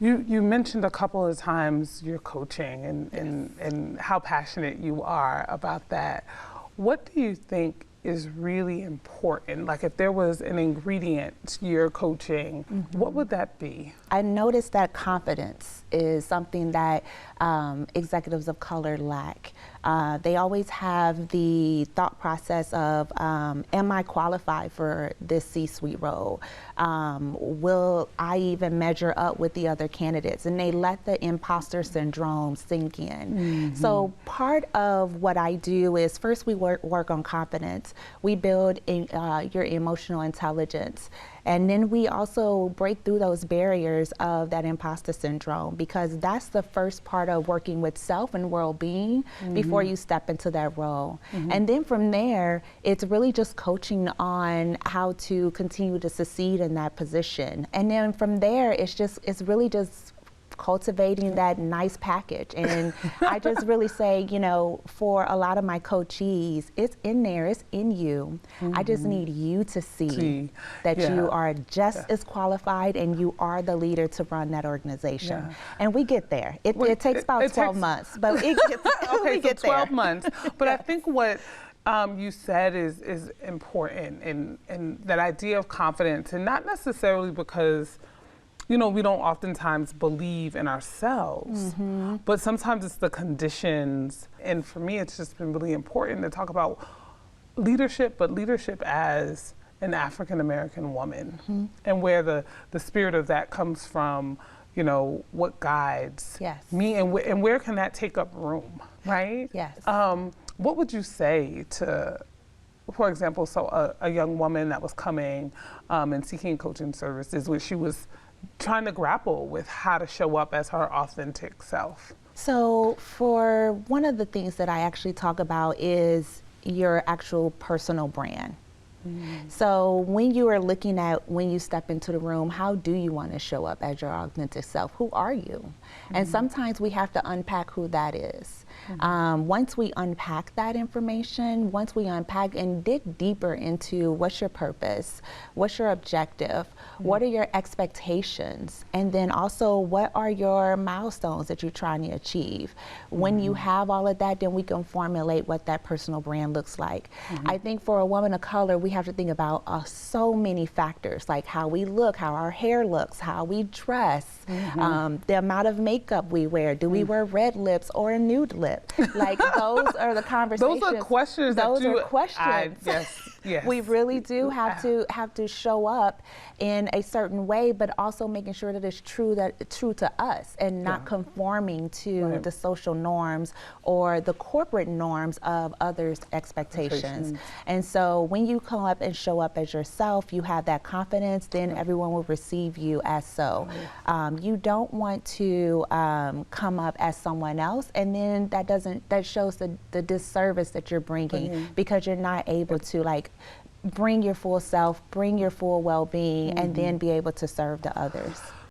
You mentioned a couple of times your coaching and how passionate you are about that. What do you think is really important? Like if there was an ingredient to your coaching, what would that be? I noticed that confidence is something that executives of color lack. They always have the thought process of, am I qualified for this C-suite role? Will I even measure up with the other candidates? And they let the imposter syndrome sink in. So part of what I do is first we work on confidence. We build your emotional intelligence. And then we also break through those barriers of that imposter syndrome, because that's the first part of working with self and well-being before you step into that role. And then from there, it's really just coaching on how to continue to succeed in that position. And then from there, it's really just cultivating that nice package. And I just really say, you know, for a lot of my coachees, it's in there, it's in you. I just need you to see that you are just as qualified and you are the leader to run that organization. And we get there. It takes about 12 months, but it gets, okay, we get so 12 there. months. But I think what you said is important, and that idea of confidence, and not necessarily because you know, we don't oftentimes believe in ourselves, but sometimes it's the conditions. And for me, it's just been really important to talk about leadership, but leadership as an African-American woman, and where the spirit of that comes from, you know, what guides me, and where can that take up room, right? Yes. What would you say to, for example, so a young woman that was coming and seeking coaching services, where she was trying to grapple with how to show up as her authentic self? So for one of the things that I actually talk about is your actual personal brand. So when you are looking at, when you step into the room, how do you want to show up as your authentic self? Who are you? And sometimes we have to unpack who that is. Once we unpack that information, once we unpack and dig deeper into what's your purpose, what's your objective, what are your expectations, and then also what are your milestones that you're trying to achieve. When you have all of that, then we can formulate what that personal brand looks like. I think for a woman of color, we have to think about so many factors, like how we look, how our hair looks, how we dress, the amount of makeup we wear. Do we wear red lips or a nude lip? Like those are the conversations. Those are questions. Yes. We really do have to show up in a certain way, but also making sure that it's true to us and not conforming to the social norms or the corporate norms of others' expectations. And so when you come up and show up as yourself, you have that confidence, then everyone will receive you as so. You don't want to come up as someone else, and then that shows the disservice that you're bringing, because you're not able to like bring your full self, bring your full well-being, and then be able to serve the others.